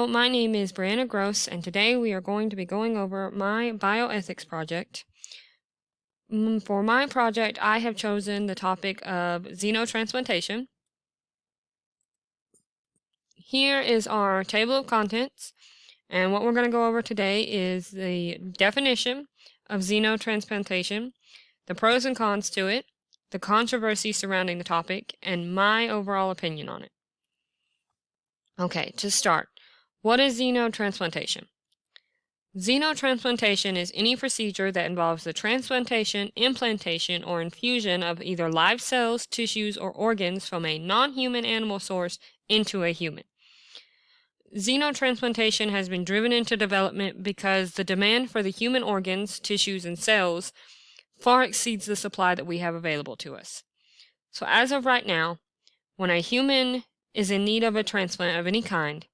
Hello, my name is Brianna Gross, and today we are going to be going over my bioethics project. For my project, I have chosen the topic of xenotransplantation. Here is our table of contents, and what we're going to go over today is the definition of xenotransplantation, the pros and cons to it, the controversy surrounding the topic, and my overall opinion on it. Okay, to start, what is xenotransplantation? Xenotransplantation is any procedure that involves the transplantation, implantation, or infusion of either live cells, tissues, or organs from a non-human animal source into a human. Xenotransplantation has been driven into development because the demand for the human organs, tissues, and cells far exceeds the supply that we have available to us. So as of right now, when a human is in need of a transplant of any kind,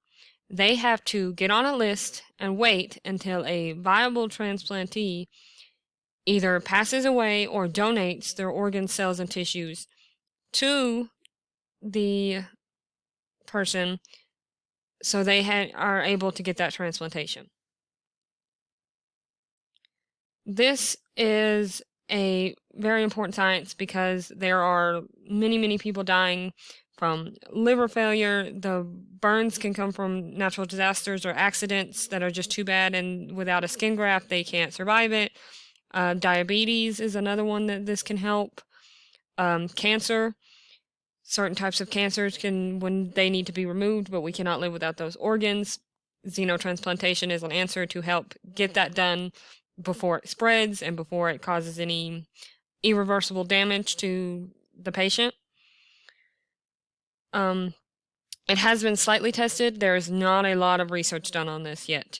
they have to get on a list and wait until a viable transplantee either passes away or donates their organs, cells, and tissues to the person so they are able to get that transplantation. This is a very important science because there are many people dying from liver failure. The burns can come from natural disasters or accidents that are just too bad, and without a skin graft, they can't survive it. Diabetes is another one that this can help. Cancer. Certain types of cancers when they need to be removed, but we cannot live without those organs. Xenotransplantation is an answer to help get that done before it spreads and before it causes any irreversible damage to the patient. It has been slightly tested. There is not a lot of research done on this yet.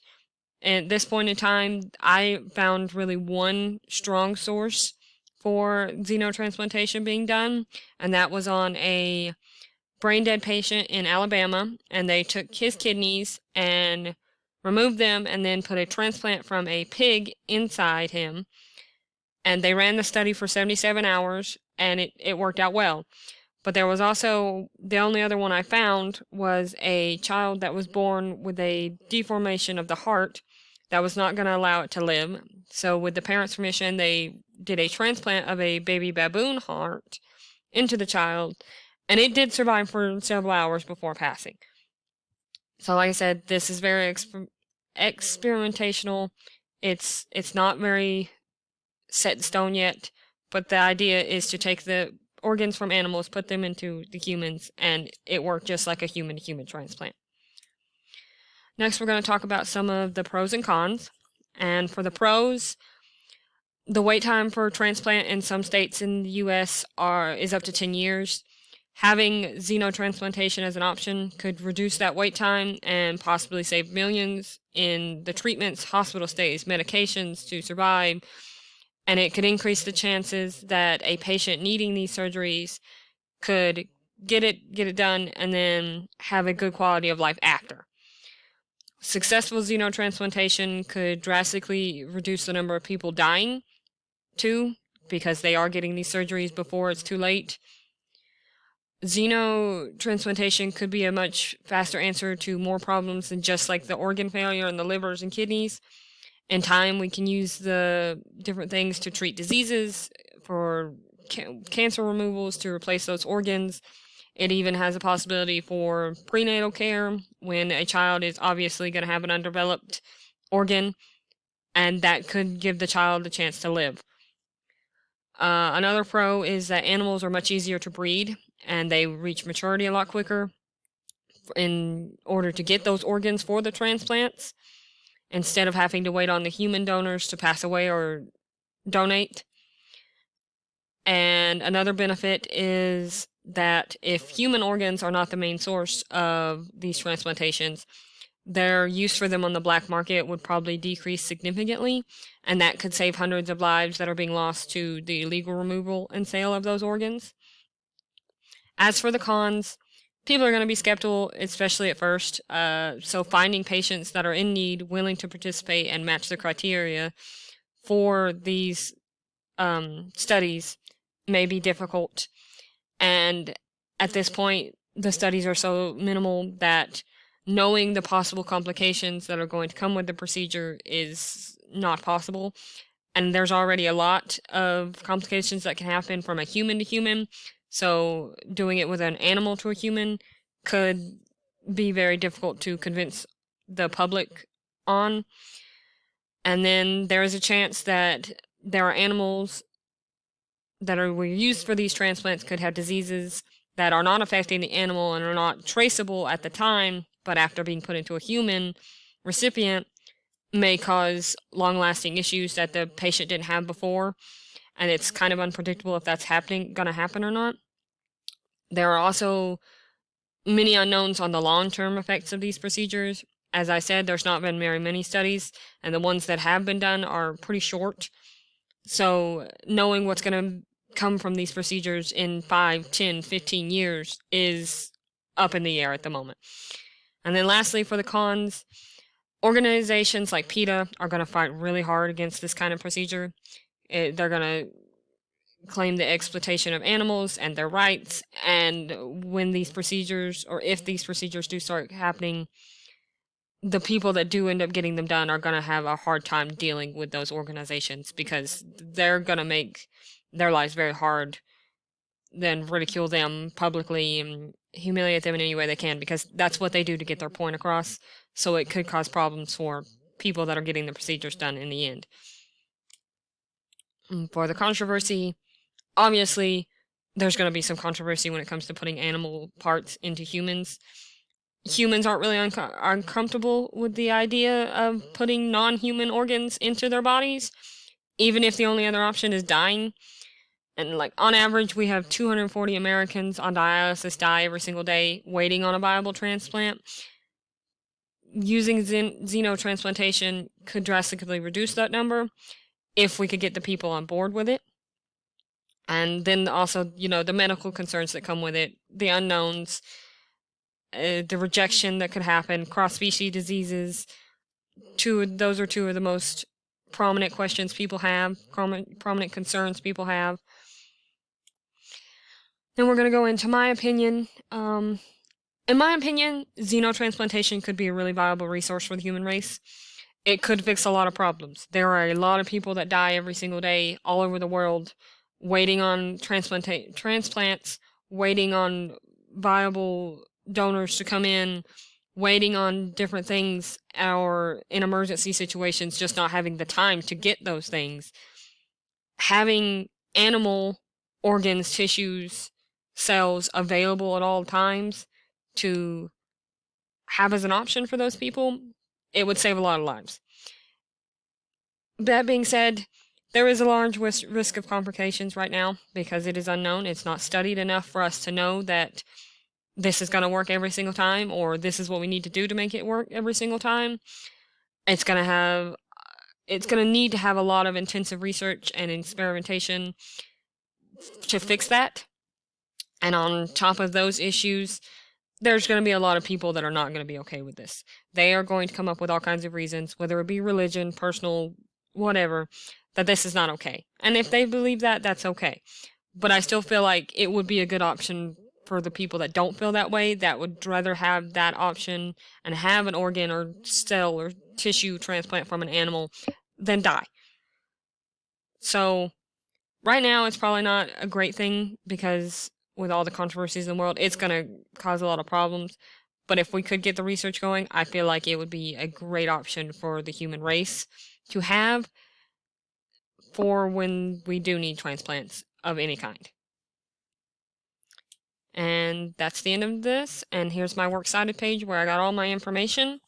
At this point in time, I found really one strong source for xenotransplantation being done, and that was on a brain dead patient in Alabama, and they took his kidneys and removed them and then put a transplant from a pig inside him, and they ran the study for 77 hours, and it worked out well. But there was also, the only other one I found was a child that was born with a deformation of the heart that was not going to allow it to live. So with the parents' permission, they did a transplant of a baby baboon heart into the child, and it did survive for several hours before passing. So like I said, this is very experimentational. It's not very set in stone yet, but the idea is to take the organs from animals, put them into the humans, and it worked just like a human-to-human transplant. Next, we're going to talk about some of the pros and cons. And for the pros, the wait time for transplant in some states in the U.S. is up to 10 years. Having xenotransplantation as an option could reduce that wait time and possibly save millions in the treatments, hospital stays, medications to survive, and it could increase the chances that a patient needing these surgeries could get it done and then have a good quality of life after. Successful xenotransplantation could drastically reduce the number of people dying, too, because they are getting these surgeries before it's too late. Xenotransplantation could be a much faster answer to more problems than just like the organ failure in the livers and kidneys. In time, we can use the different things to treat diseases, for cancer removals, to replace those organs. It even has a possibility for prenatal care when a child is obviously going to have an undeveloped organ, and that could give the child the chance to live. Another pro is that animals are much easier to breed, and they reach maturity a lot quicker in order to get those organs for the transplants, instead of having to wait on the human donors to pass away or donate. And another benefit is that if human organs are not the main source of these transplantations, their use for them on the black market would probably decrease significantly, and that could save hundreds of lives that are being lost to the illegal removal and sale of those organs. As for the cons, people are going to be skeptical, especially at first, so finding patients that are in need, willing to participate and match the criteria for these studies may be difficult. And at this point, the studies are so minimal that knowing the possible complications that are going to come with the procedure is not possible. And there's already a lot of complications that can happen from a human to human. So doing it with an animal to a human could be very difficult to convince the public on. And then there is a chance that there are animals that were used for these transplants could have diseases that are not affecting the animal and are not traceable at the time, but after being put into a human recipient, may cause long-lasting issues that the patient didn't have before, and it's kind of unpredictable if that's gonna happen or not. There are also many unknowns on the long-term effects of these procedures. As I said, there's not been very many studies, and the ones that have been done are pretty short. So knowing what's going to come from these procedures in 5, 10, 15 years is up in the air at the moment. And then lastly, for the cons, organizations like PETA are going to fight really hard against this kind of procedure. They're going to claim the exploitation of animals and their rights, and when these procedures, or if these procedures do start happening, the people that do end up getting them done are going to have a hard time dealing with those organizations because they're going to make their lives very hard, then ridicule them publicly and humiliate them in any way they can because that's what they do to get their point across. So it could cause problems for people that are getting the procedures done in the end. For the controversy, obviously, there's going to be some controversy when it comes to putting animal parts into humans. Humans aren't really uncomfortable with the idea of putting non-human organs into their bodies, even if the only other option is dying. And like on average, we have 240 Americans on dialysis die every single day waiting on a viable transplant. Using xenotransplantation could drastically reduce that number if we could get the people on board with it. And then also, the medical concerns that come with it, the unknowns, the rejection that could happen, cross-species diseases. Those are two of the most prominent questions people have, prominent concerns people have. Then we're going to go into my opinion. In my opinion, xenotransplantation could be a really viable resource for the human race. It could fix a lot of problems. There are a lot of people that die every single day all over the world waiting on transplants, waiting on viable donors to come in, waiting on different things, or in emergency situations, just not having the time to get those things. Having animal organs, tissues, cells available at all times to have as an option for those people, it would save a lot of lives. That being said, there is a large risk of complications right now because it is unknown. It's not studied enough for us to know that this is going to work every single time, or this is what we need to do to make it work every single time. It's going to need to have a lot of intensive research and experimentation to fix that. And on top of those issues, there's going to be a lot of people that are not going to be okay with this. They are going to come up with all kinds of reasons, whether it be religion, personal, whatever, that this is not okay. And if they believe that, that's okay. But I still feel like it would be a good option for the people that don't feel that way, that would rather have that option and have an organ or cell or tissue transplant from an animal than die. So right now it's probably not a great thing because with all the controversies in the world, it's going to cause a lot of problems. But if we could get the research going, I feel like it would be a great option for the human race to have for when we do need transplants of any kind. And that's the end of this. And here's my works cited page where I got all my information.